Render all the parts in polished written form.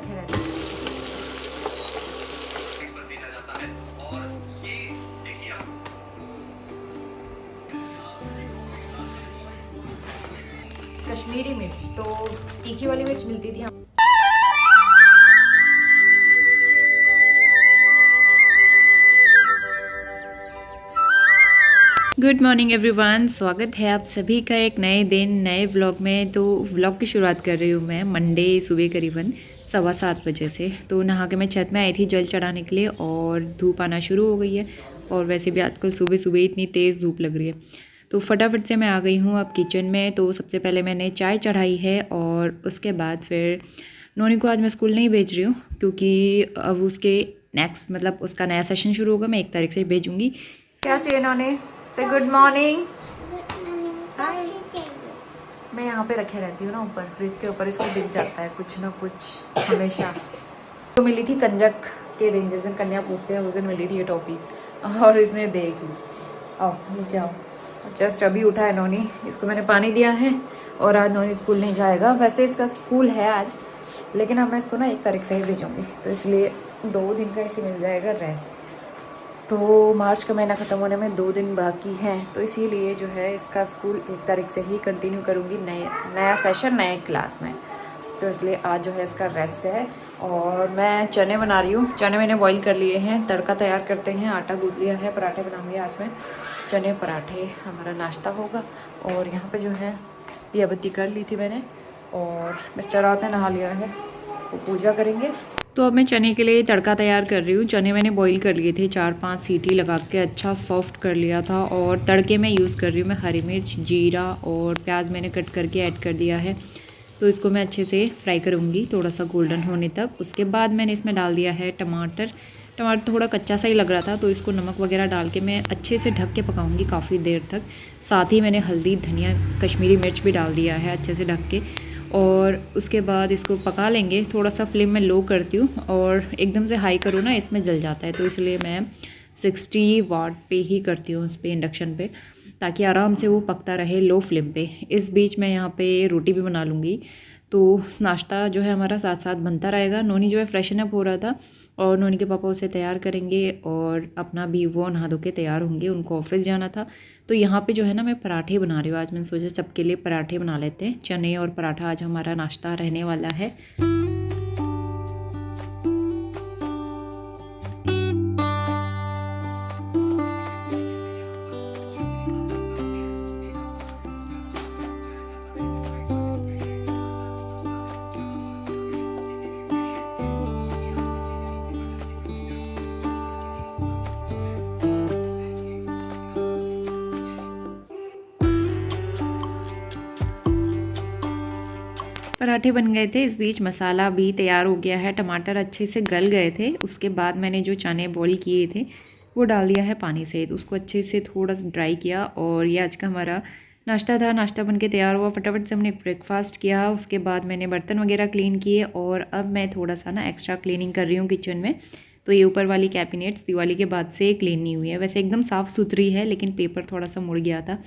रखे रहते हैं। कश्मीरी मिर्च तो तीखी वाली मिर्च मिलती थी। गुड मॉर्निंग एवरीवन, स्वागत है आप सभी का एक नए दिन नए व्लॉग में। तो व्लॉग की शुरुआत कर रही हूँ मैं मंडे सुबह करीबन 7:15 बजे से। तो नहा के मैं छत में आई थी जल चढ़ाने के लिए और धूप आना शुरू हो गई है। और वैसे भी आजकल सुबह सुबह इतनी तेज़ धूप लग रही है, तो फटाफट से मैं आ गई हूँ अब किचन में। तो सबसे पहले मैंने चाय चढ़ाई है और उसके बाद फिर नोनी को आज मैं स्कूल नहीं भेज रही हूँ क्योंकि अब उसके नेक्स्ट मतलब उसका नया सेशन शुरू होगा। मैं 1 तारीख से भेजूँगी। क्या चाहिए नोनी? से गुड मॉर्निंग। हाय। मैं यहाँ पे रखे रहती हूँ ना ऊपर फ्रिज के ऊपर, इसको दिख जाता है कुछ ना कुछ हमेशा। तो मिली थी कंजक के दिन, जिस दिन कन्या पूछते हैं उस दिन मिली थी ये टॉपी और इसने देख ली। आओ नीचे आओ। जस्ट अभी उठा है नोनी, इसको मैंने पानी दिया है और आज नोनी स्कूल नहीं जाएगा। वैसे इसका स्कूल है आज, लेकिन अब मैं इसको ना 1 तारीख से ही भेजूँगी, तो इसलिए 2 दिन का इसे मिल जाएगा रेस्ट। तो मार्च का महीना ख़त्म होने में 2 दिन बाकी हैं, तो इसीलिए जो है इसका स्कूल 1 तारीख से ही कंटिन्यू करूँगी नया सेशन नए क्लास में। तो इसलिए आज जो है इसका रेस्ट है। और मैं चने बना रही हूँ। चने मैंने बॉईल कर लिए हैं, तड़का तैयार करते हैं। आटा गूँथ लिया है, पराठे बनाऊँगी आज मैं। चने पराठे हमारा नाश्ता होगा। और यहाँ पे जो है दिया बत्ती कर ली थी मैंने और मिस्टर रावत ने नहा लिया है, वो पूजा करेंगे। तो अब मैं चने के लिए तड़का तैयार कर रही हूँ। चने मैंने बॉईल कर लिए थे, 4-5 सीटी लगा के अच्छा सॉफ्ट कर लिया था। और तड़के में यूज़ कर रही हूँ मैं हरी मिर्च, जीरा और प्याज मैंने कट करके ऐड कर दिया है। तो इसको मैं अच्छे से फ्राई करूँगी थोड़ा सा गोल्डन होने तक। उसके बाद मैंने इसमें डाल दिया है टमाटर थोड़ा कच्चा सा ही लग रहा था, तो इसको नमक वगैरह डाल के मैं अच्छे से ढक के पकाऊंगी काफ़ी देर तक। साथ ही मैंने हल्दी, धनिया, कश्मीरी मिर्च भी डाल दिया है अच्छे से ढक के। और उसके बाद इसको पका लेंगे। थोड़ा सा फ्लेम में लो करती हूँ और एकदम से हाई करो ना इसमें जल जाता है, तो इसलिए मैं 60 वाट पे ही करती हूँ उस पर, इंडक्शन पे, ताकि आराम से वो पकता रहे लो फ्लेम पे। इस बीच मैं यहाँ पे रोटी भी बना लूँगी, तो नाश्ता जो है हमारा साथ साथ बनता रहेगा। नोनी जो है फ्रेशन अप हो रहा था और नोनी के पापा उसे तैयार करेंगे और अपना भी वो नहा धो के तैयार होंगे, उनको ऑफिस जाना था। तो यहाँ पे जो है ना मैं पराठे बना रही हूँ आज। मैंने सोचा सबके लिए पराठे बना लेते हैं। चने और पराठा आज हमारा नाश्ता रहने वाला है। पराठे बन गए थे। इस बीच मसाला भी तैयार हो गया है, टमाटर अच्छे से गल गए थे। उसके बाद मैंने जो चने बॉईल किए थे वो डाल दिया है पानी से, तो उसको अच्छे से थोड़ा सा ड्राई किया। और ये आज का हमारा नाश्ता था। नाश्ता बन के तैयार हुआ, फटाफट से हमने ब्रेकफास्ट किया। उसके बाद मैंने बर्तन वगैरह क्लीन किए और अब मैं थोड़ा सा ना एक्स्ट्रा क्लीनिंग कर रही हूँ किचन में। तो ये ऊपर वाली कैबिनेट्स दिवाली के बाद से क्लीन नहीं हुई है। वैसे एकदम साफ़ सुथरी है, लेकिन पेपर थोड़ा सा मुड़ गया था।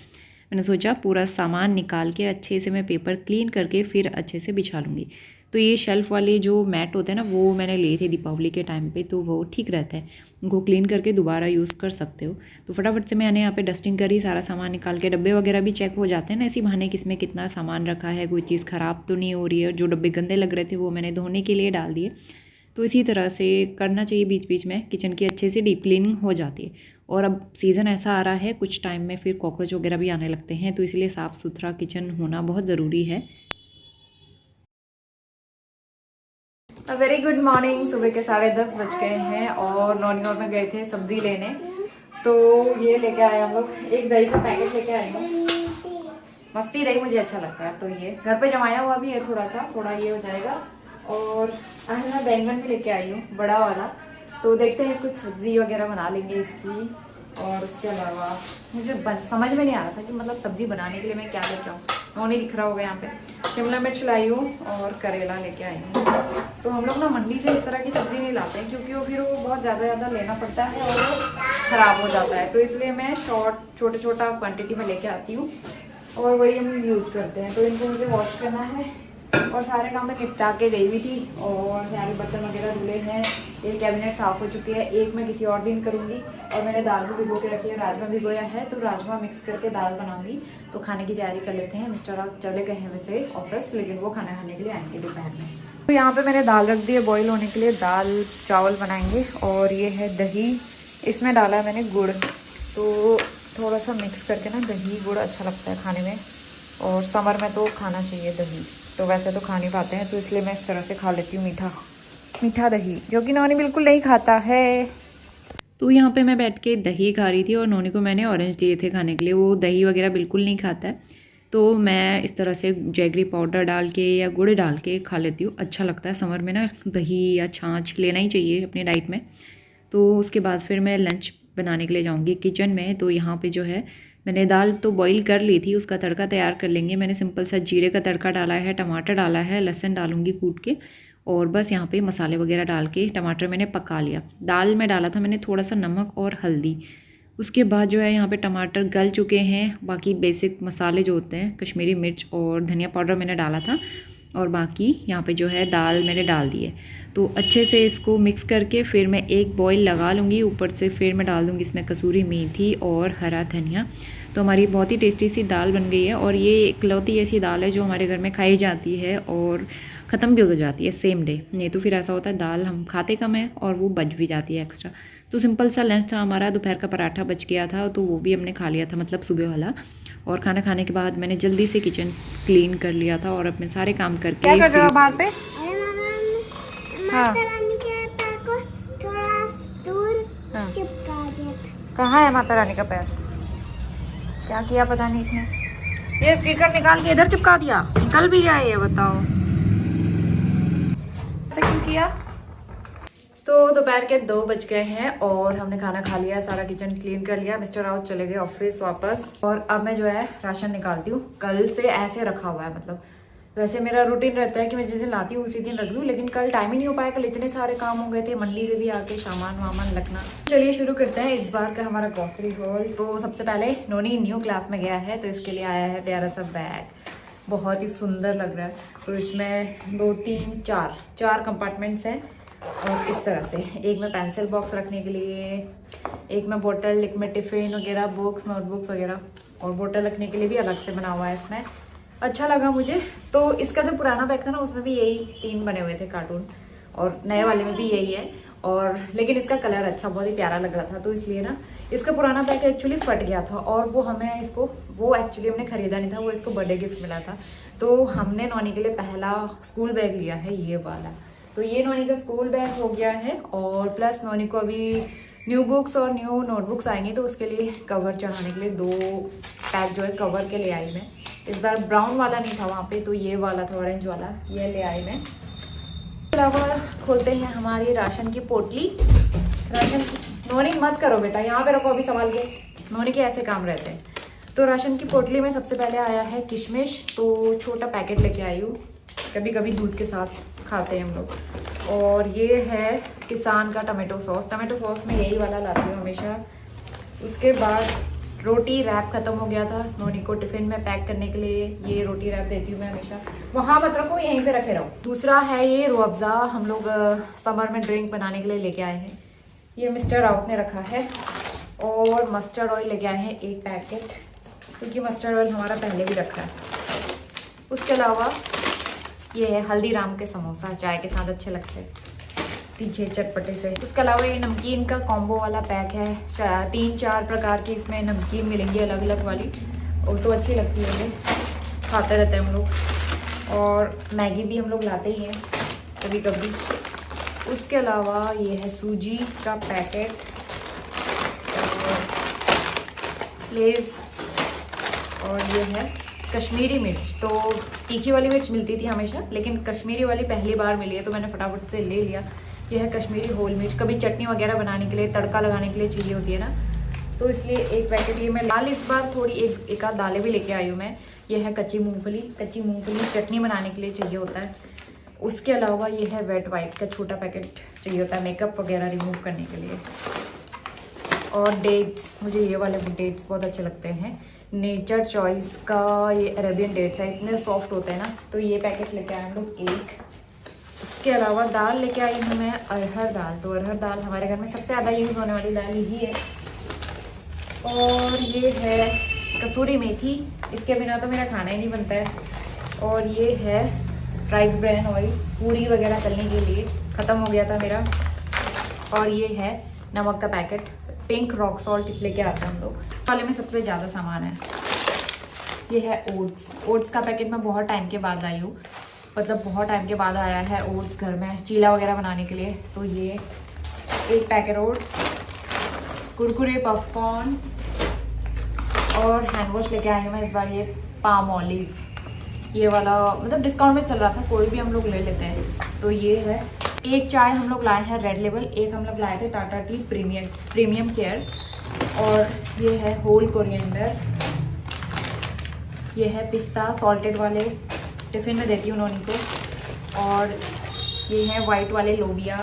मैंने सोचा पूरा सामान निकाल के अच्छे से मैं पेपर क्लीन करके फिर अच्छे से बिछा लूँगी। तो ये शेल्फ़ वाले जो मैट होते हैं ना, वो मैंने लिए थे दीपावली के टाइम पे, तो वो ठीक रहता है, उनको क्लीन करके दोबारा यूज़ कर सकते हो। तो फटाफट से मैंने यहाँ पे डस्टिंग करी, सारा सामान निकाल के। डब्बे वगैरह भी चेक हो जाते हैं ना इसी बहाने, किसमें कितना सामान रखा है, कोई चीज़ ख़राब तो नहीं हो रही है। जो डब्बे गंदे लग रहे थे वो मैंने धोने के लिए डाल दिए। तो इसी तरह से करना चाहिए, बीच बीच में किचन की अच्छे से डीप क्लीनिंग हो जाती है। और अब सीज़न ऐसा आ रहा है, कुछ टाइम में फिर कॉकरोच वगैरह भी आने लगते हैं, तो इसलिए साफ़ सुथरा किचन होना बहुत ज़रूरी है। Very good morning. सुबह के 10:30 बज गए हैं और नॉनी और में गए थे सब्ज़ी लेने। तो ये लेके आए हम लोग, एक दही का पैकेट लेके आए हूँ। मस्ती दही मुझे अच्छा लगता है, तो ये घर पे जमाया हुआ भी है, थोड़ा ये हो जाएगा। और आज मैं बैंगन भी लेके आई हूँ, बड़ा वाला। तो देखते हैं कुछ सब्ज़ी वगैरह बना लेंगे इसकी। और उसके अलावा मुझे समझ में नहीं आ रहा था कि मतलब सब्ज़ी बनाने के लिए मैं क्या लेके आऊँ। नोनी दिख रहा होगा यहाँ पे। शिमला मिर्च लाई हूँ और करेला लेके आई हूँ। तो हम लोग ना मंडी से इस तरह की सब्ज़ी नहीं लाते हैं, क्योंकि वो बहुत ज़्यादा लेना पड़ता है और वो ख़राब हो जाता है। तो इसलिए मैं छोटा क्वान्टिटी में लेके आती हूँ और वही हम यूज़ करते हैं। तो इनको मुझे वॉश करना है और सारे काम मैं निपटा के गई हुई थी और सारे बर्तन वगैरह धुले हैं। एक कैबिनेट साफ़ हो चुकी है, एक मैं किसी और दिन करूँगी। और मैंने दाल भी भिगो के रखी है, राजमा भिगोया है, तो राजमा मिक्स करके दाल बनाऊँगी। तो खाने की तैयारी कर लेते हैं। मिस्टर आप चले गए हैं वैसे ऑफिस, लेकिन वो खाना खाने के लिए आएंगे दोपहर में। तो यहाँ पे मैंने दाल रख दी है बॉईल होने के लिए। दाल चावल बनाएंगे। और ये है दही, इसमें डाला है मैंने गुड़, तो थोड़ा सा मिक्स करके ना दही गुड़ अच्छा लगता है खाने में। और समर में तो खाना चाहिए दही, तो वैसे तो खा नहीं पाते हैं, तो इसलिए मैं इस तरह से खा लेती हूँ मीठा दही, जो कि नौनी बिल्कुल नहीं खाता है। तो यहाँ पे मैं बैठ के दही खा रही थी और नौनी को मैंने ऑरेंज दिए थे खाने के लिए। वो दही वगैरह बिल्कुल नहीं खाता है, तो मैं इस तरह से जैगरी पाउडर डाल के या गुड़ डाल के खा लेती हूँ। अच्छा लगता है समर में ना, दही या छाछ लेना ही चाहिए अपनी डाइट में। तो उसके बाद फिर मैं लंच बनाने के लिए जाऊँगी किचन में। तो यहाँ पे जो है मैंने दाल तो बॉईल कर ली थी, उसका तड़का तैयार कर लेंगे। मैंने सिंपल सा जीरे का तड़का डाला है, टमाटर डाला है, लहसुन डालूंगी कूट के, और बस यहाँ पे मसाले वगैरह डाल के टमाटर मैंने पका लिया। दाल में डाला था मैंने थोड़ा सा नमक और हल्दी। उसके बाद जो है यहाँ पे टमाटर गल चुके हैं। बाकी बेसिक मसाले जो होते हैं, कश्मीरी मिर्च और धनिया पाउडर मैंने डाला था, और बाकी यहाँ पे जो है दाल मैंने डाल दी है। तो अच्छे से इसको मिक्स करके फिर मैं एक बॉईल लगा लूँगी। ऊपर से फिर मैं डाल दूँगी इसमें कसूरी मेथी और हरा धनिया। तो हमारी बहुत ही टेस्टी सी दाल बन गई है। और ये इकलौती ऐसी दाल है जो हमारे घर में खाई जाती है और ख़त्म भी हो जाती है सेम डे। नहीं तो फिर ऐसा होता है दाल हम खाते कम है और वो बच भी जाती है एक्स्ट्रा। तो सिंपल सा लंच था हमारा। दोपहर का पराठा बच गया था, तो वो भी हमने खा लिया था, मतलब सुबह वाला। और खाना खाने के बाद मैंने जल्दी से किचन क्लीन कर लिया था और अपने सारे काम करके। क्या कर रहे हो बाहर पे? हाँ। कहाँ है माता रानी का पैर? क्या किया पता नहीं इसने। ये स्टिकर निकाल के इधर चिपका दिया, निकल भी गया ये, बताओ ऐसा क्यों किया? तो दोपहर के 2 बज गए हैं और हमने खाना खा लिया, सारा किचन क्लीन कर लिया। मिस्टर राउत चले गए ऑफिस वापस। और अब मैं जो है राशन निकालती हूँ। कल से ऐसे रखा हुआ है, मतलब वैसे मेरा रूटीन रहता है कि मैं जिस दिन लाती हूँ उसी दिन रख दूँ, लेकिन कल टाइम ही नहीं हो पाया। कल इतने सारे काम हो गए थे, मंडी से भी आके सामान वामान रखना। चलिए शुरू करते हैं इस बार का हमारा ग्रॉसरी हॉल। तो सबसे पहले नोनी न्यू क्लास में गया है, तो इसके लिए आया है प्यारा सा बैग, बहुत ही सुंदर लग रहा है। तो इसमें 2 3 4 कंपार्टमेंट्स हैं। और इस तरह से एक में पेंसिल बॉक्स रखने के लिए, एक में बोतल, एक में टिफ़िन वगैरह, बुक्स नोटबुक्स वगैरह, और बोतल रखने के लिए भी अलग से बना हुआ है इसमें। अच्छा लगा मुझे। तो इसका जो पुराना बैग था ना, उसमें भी यही 3 बने हुए थे कार्टून, और नए वाले में भी यही है। और लेकिन इसका कलर अच्छा, बहुत ही प्यारा लग रहा था, तो इसलिए ना इसका पुराना बैग एक्चुअली फट गया था। और वो हमें इसको, वो एक्चुअली हमने ख़रीदा नहीं था, वो इसको बर्थडे गिफ्ट मिला था। तो हमने नौनी के लिए पहला स्कूल बैग लिया है, ये वाला। तो ये नौनी का स्कूल बैग हो गया है। और प्लस नौनी को अभी न्यू बुक्स और न्यू नोटबुक्स आएंगी, तो उसके लिए कवर चढ़ाने के लिए 2 पैक जो है कवर के ले आई मैं। इस बार ब्राउन वाला नहीं था वहाँ पे, तो ये वाला था, ऑरेंज वाला, ये ले आई मैं। इसके अलावा खोलते हैं हमारी राशन की पोटली। राशन, नौनी मत करो बेटा, यहाँ पे रखो अभी संभाल के, नौनी के ऐसे काम रहते हैं। तो राशन की पोटली में सबसे पहले आया है किशमिश, तो छोटा पैकेट लेके आई हूँ, कभी कभी दूध के साथ खाते हैं हम लोग। और ये है किसान का टमाटो सॉस। टमाटो सॉस में यही वाला लाती हूँ हमेशा। उसके बाद रोटी रैप ख़त्म हो गया था, नोनी को टिफ़िन में पैक करने के लिए ये रोटी रैप देती हूँ मैं हमेशा। वहाँ मत रखो, यहीं पे रखे रहो। दूसरा है ये रूह अफ़ज़ा, हम लोग समर में ड्रिंक बनाने के लिए लेके आए हैं, ये मिस्टर राउत ने रखा है। और मस्टर्ड ऑयल लेके आए हैं 1 पैकेट, क्योंकि मस्टर्ड ऑयल हमारा पहले भी रखा है। उसके अलावा ये है हल्दीराम के समोसा, चाय के साथ अच्छे लगते हैं, तीखे चटपटे से। उसके अलावा ये नमकीन का कॉम्बो वाला पैक है, 3-4 प्रकार की इसमें नमकीन मिलेंगी अलग अलग वाली, और तो अच्छी लगती है, ये खाते रहते हैं हम लोग। और मैगी भी हम लोग लाते ही हैं कभी कभी। उसके अलावा ये है सूजी का पैकेट, लेज़, और ये है कश्मीरी मिर्च। तो तीखी वाली मिर्च मिलती थी हमेशा, लेकिन कश्मीरी वाली पहली बार मिली है, तो मैंने फटाफट से ले लिया। यह है कश्मीरी होल मिर्च, कभी चटनी वगैरह बनाने के लिए, तड़का लगाने के लिए चाहिए होती है ना, तो इसलिए 1 पैकेट ये मैं लाल। इस बार थोड़ी एक आध दालें भी लेके आई हूँ मैं। यह है कच्ची मूंगफली चटनी बनाने के लिए चाहिए होता है। उसके अलावा ये है वेट वाइप का छोटा पैकेट चाहिए होता है मेकअप वगैरह रिमूव करने के लिए। और डेट्स, मुझे ये वाले डेट्स बहुत अच्छे लगते हैं, नेचर चॉइस का ये अरेबियन डेट्स है, इतने सॉफ्ट होते हैं ना। तो ये पैकेट लेके आए हम लोग एक। उसके अलावा दाल लेके आई हूँ मैं अरहर दाल। तो अरहर दाल हमारे घर में सबसे ज़्यादा यूज़ होने वाली दाल यही है। और ये है कसूरी मेथी, इसके बिना तो मेरा खाना ही नहीं बनता है। और ये है राइस ब्रैन ऑयल, पूरी वगैरह तलने के लिए, ख़त्म हो गया था मेरा। और ये है नमक का पैकेट, पिंक रॉक सॉल्ट लेके आते हैं हम लोग। वाले में सबसे ज़्यादा सामान है। ये है ओट्स। ओट्स का पैकेट मैं बहुत टाइम के बाद लाई हूँ, मतलब बहुत टाइम के बाद आया है ओट्स घर में चीला वगैरह बनाने के लिए। तो ये एक पैकेट ओट्स, कुरकुरे, पॉपकॉर्न और हैंड वॉश लेके आई हूँ मैं इस बार। ये पाम ऑलिव, ये वाला मतलब डिस्काउंट में चल रहा था, कोई भी हम लोग ले लेते हैं। तो ये है। एक चाय हम लोग लाए हैं रेड लेबल, एक हम लोग लाए थे टाटा टी प्रीमियम केयर। और ये है होल कोरिएंडर, ये है पिस्ता सॉल्टेड वाले, टिफ़िन में देती हूँ नोनी को। और ये है वाइट वाले लोबिया,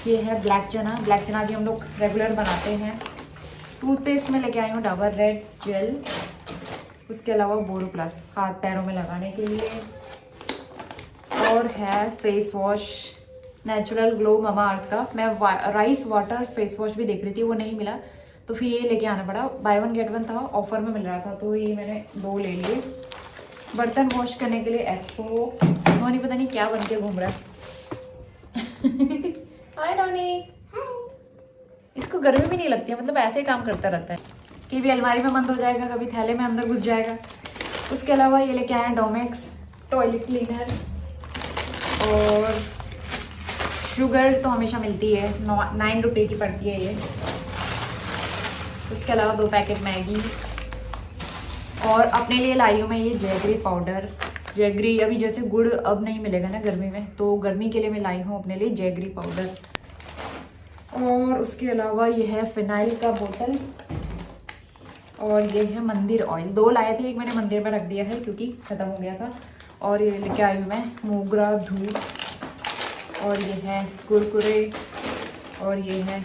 ये है ब्लैक चना भी हम लोग रेगुलर बनाते हैं। टूथपेस्ट में लेके आई हूँ डाबर रेड जेल। उसके अलावा बोरो प्लस हाथ पैरों में लगाने के लिए। और है face wash natural glow Mamaearth का। मैं राइस वाटर फेस वॉश भी देख रही थी, वो नहीं मिला तो फिर ये लेके आना पड़ा। बाय वन गेट वन था, ऑफर में मिल रहा था, तो ये मैंने 2 ले लिए। बर्तन वॉश करने के लिए एक्सो। नोनी पता नहीं क्या बन के घूम रहा है। हाय नोनी। इसको गर्मी भी नहीं लगती है, मतलब ऐसे ही काम करता रहता है। कभी अलमारी में बंद हो जाएगा, कभी थैले में अंदर घुस जाएगा। उसके अलावा ये लेके आए हैं डोमेक्स टॉयलेट क्लीनर। और शुगर तो हमेशा मिलती है, 9 रुपये की पड़ती है ये। उसके अलावा 2 पैकेट मैगी। और अपने लिए लाई हूँ मैं ये जैगरी पाउडर। जैगरी अभी जैसे गुड़ अब नहीं मिलेगा ना गर्मी में, तो गर्मी के लिए मैं लाई हूँ अपने लिए जैगरी पाउडर। और उसके अलावा ये है फिनाइल का बोतल। और ये है मंदिर ऑयल, 2 लाए थे, एक मैंने मंदिर में रख दिया है क्योंकि ख़त्म हो गया था। और ये लेके आई हूँ मैं मोगरा धूप। और ये है कुरकुरे। और ये है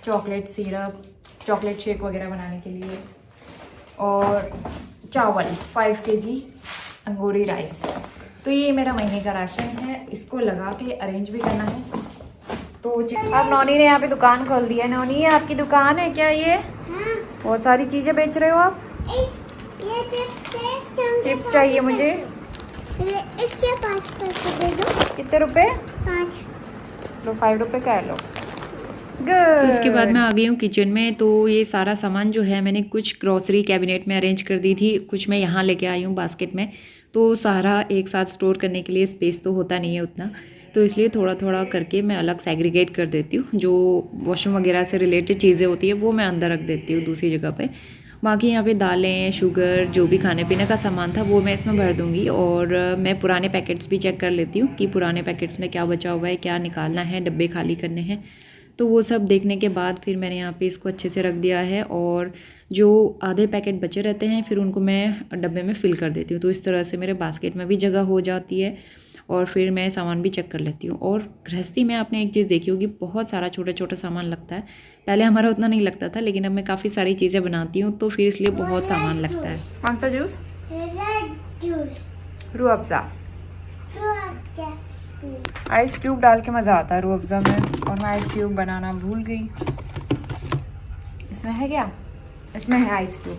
चॉकलेट सिरप, चॉकलेट शेक वगैरह बनाने के लिए। और चावल 5 kg अंगूरी राइस। तो ये मेरा महीने का राशन है, इसको लगा के अरेंज भी करना है। तो अब नौनी ने यहाँ पे दुकान खोल दी है। नौनी आपकी दुकान है क्या ये? हाँ। बहुत सारी चीज़ें बेच रहे हो आप। ये चिप्स चाहिए मुझे। इसके 5 पैसे दे दो। कितने रुपए? 5। लो 5 रुपये का है, लो। तो इसके बाद मैं आ गई हूँ किचन में। तो ये सारा सामान जो है मैंने कुछ ग्रॉसरी कैबिनेट में अरेंज कर दी थी, कुछ मैं यहाँ लेके आई हूँ बास्केट में। तो सारा एक साथ स्टोर करने के लिए स्पेस तो होता नहीं है उतना, तो इसलिए थोड़ा थोड़ा करके मैं अलग सेग्रीगेट कर देती हूँ। जो वॉशरूम वगैरह से रिलेटेड चीज़ें होती है वो मैं अंदर रख देती हूँ दूसरी जगह पे। बाकी यहाँ पे दालें, शुगर, जो भी खाने पीने का सामान था वो मैं इसमें भर दूँगी। और मैं पुराने पैकेट्स भी चेक कर लेती हूँ कि पुराने पैकेट्स में क्या बचा हुआ है, क्या निकालना है, डब्बे खाली करने हैं। तो वो सब देखने के बाद फिर मैंने यहाँ पे इसको अच्छे से रख दिया है। और जो आधे पैकेट बचे रहते हैं फिर उनको मैं डब्बे में फ़िल कर देती हूँ। तो इस तरह से मेरे बास्केट में भी जगह हो जाती है और फिर मैं सामान भी चेक कर लेती हूँ। और गृहस्थी में आपने एक चीज़ देखी होगी, बहुत सारा छोटा छोटा सामान लगता है। पहले हमारा उतना नहीं लगता था, लेकिन अब मैं काफ़ी सारी चीज़ें बनाती हूँ तो फिर इसलिए बहुत सामान लगता है। कौन सा juice? Red juice, Rooh Afza. Ice cube डाल के मज़ा आता है रूह अफ़ज़ा में, और मैं आइस क्यूब बनाना भूल गई। इसमें है क्या? इसमें है आइस क्यूब,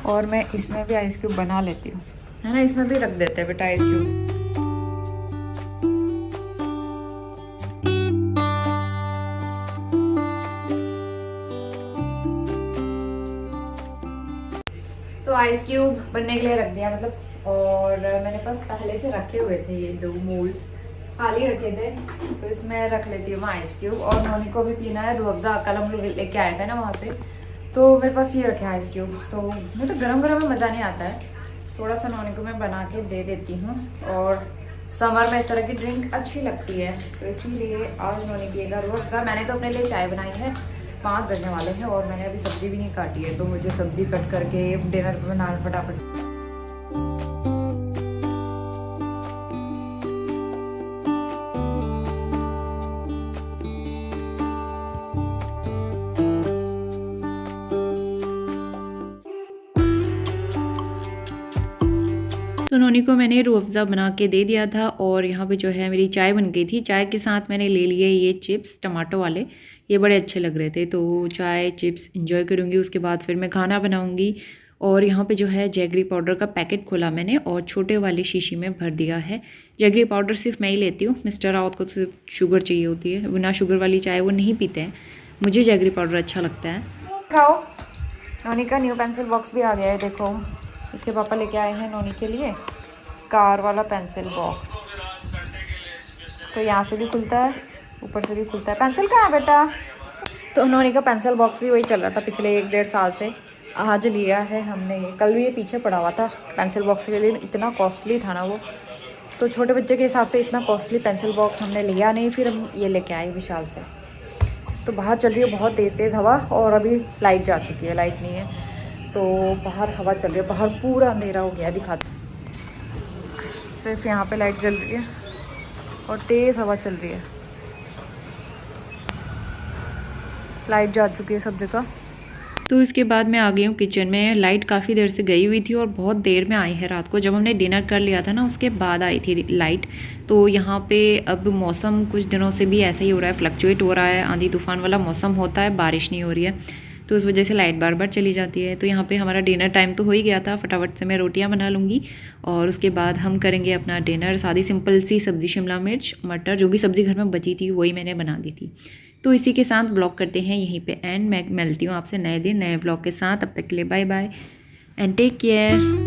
और मैं इसमें भी आइस क्यूब बना लेती हूँ, है ना। इसमें भी रख देते हैं बेटा आइस क्यूब। तो आइस क्यूब बनने के लिए रख दिया मतलब। और मैंने पास पहले से रखे हुए थे ये 2 मोल्ड्स खाली रखे थे, तो इसमें रख लेती हूँ मैं आइस क्यूब। और नोनी को भी पीना है रूह अफ़ज़ा, कल हम लोग लेके आए थे ना वहाँ से, तो मेरे पास ये रखे आइस क्यूब। तो मुझे तो गरम गरम में मज़ा नहीं आता है, थोड़ा सा नोनी को मैं बना के दे देती हूँ। और समर में इस तरह की ड्रिंक अच्छी लगती है, तो इसीलिए आज नोनी पिएगा रूह अफ़ज़ा। मैंने तो अपने लिए चाय बनाई है, 5 बजने वाले हैं और मैंने अभी सब्ज़ी भी नहीं काटी है, तो मुझे सब्ज़ी कट करके डिनर बनाना फटाफट। तो नोनी को मैंने रूह अफ़ज़ा बना के दे दिया था और यहाँ पे जो है मेरी चाय बन गई थी। चाय के साथ मैंने ले लिए ये चिप्स टमाटो वाले, ये बड़े अच्छे लग रहे थे। तो चाय चिप्स इंजॉय करूँगी, उसके बाद फिर मैं खाना बनाऊँगी। और यहाँ पे जो है जैगरी पाउडर का पैकेट खोला मैंने और छोटे वाली शीशी में भर दिया है। जैगरी पाउडर सिर्फ मैं ही लेती हूँ, मिस्टर रावत को तो सिर्फ शुगर चाहिए होती है, बिना शुगर वाली चाय वो नहीं पीते हैं। मुझे जैगरी पाउडर अच्छा लगता है। खाओ। नोनी का न्यू पेंसिल बॉक्स भी आ गया है, देखो इसके पापा लेके आए हैं नोनी के लिए कार वाला पेंसिल बॉक्स। तो यहाँ से भी खुलता है, ऊपर से भी खुलता है। पेंसिल कहाँ है बेटा? तो नोनी का पेंसिल बॉक्स भी वही चल रहा था पिछले 1-1.5 साल से। आज लिया है हमने ये, कल भी ये पीछे पड़ा हुआ था पेंसिल बॉक्स के लिए, इतना कॉस्टली था ना वो। तो छोटे बच्चे के हिसाब से इतना कॉस्टली पेंसिल बॉक्स हमने लिया नहीं, फिर हम ये लेके आए विशाल से। तो बाहर चल रही है बहुत तेज़ तेज़ हवा और अभी लाइट जा चुकी है, लाइट नहीं है तो बाहर हवा चल रही है। बाहर पूरा अंधेरा हो गया, दिखाते सिर्फ यहाँ पे लाइट जल रही है और तेज़ हवा चल रही है। लाइट जा चुकी है सब जगह। तो इसके बाद मैं आ गई हूँ किचन में। लाइट काफ़ी देर से गई हुई थी और बहुत देर में आई है रात को, जब हमने डिनर कर लिया था ना उसके बाद आई थी लाइट। तो यहाँ पे अब मौसम कुछ दिनों से भी ऐसा ही हो रहा है, फ्लक्चुएट हो रहा है, आंधी तूफान वाला मौसम होता है, बारिश नहीं हो रही है, तो उस वजह से लाइट बार बार चली जाती है। तो यहाँ पे हमारा डिनर टाइम तो हो ही गया था, फटाफट से मैं रोटियाँ बना लूँगी और उसके बाद हम करेंगे अपना डिनर। सादी सिंपल सी सब्ज़ी, शिमला मिर्च मटर, जो भी सब्ज़ी घर में बची थी वही मैंने बना दी थी। तो इसी के साथ ब्लॉग करते हैं यहीं पे एंड। मैं मिलती हूँ आपसे नए दिन नए ब्लॉग के साथ। अब तक के लिए bye bye and take care.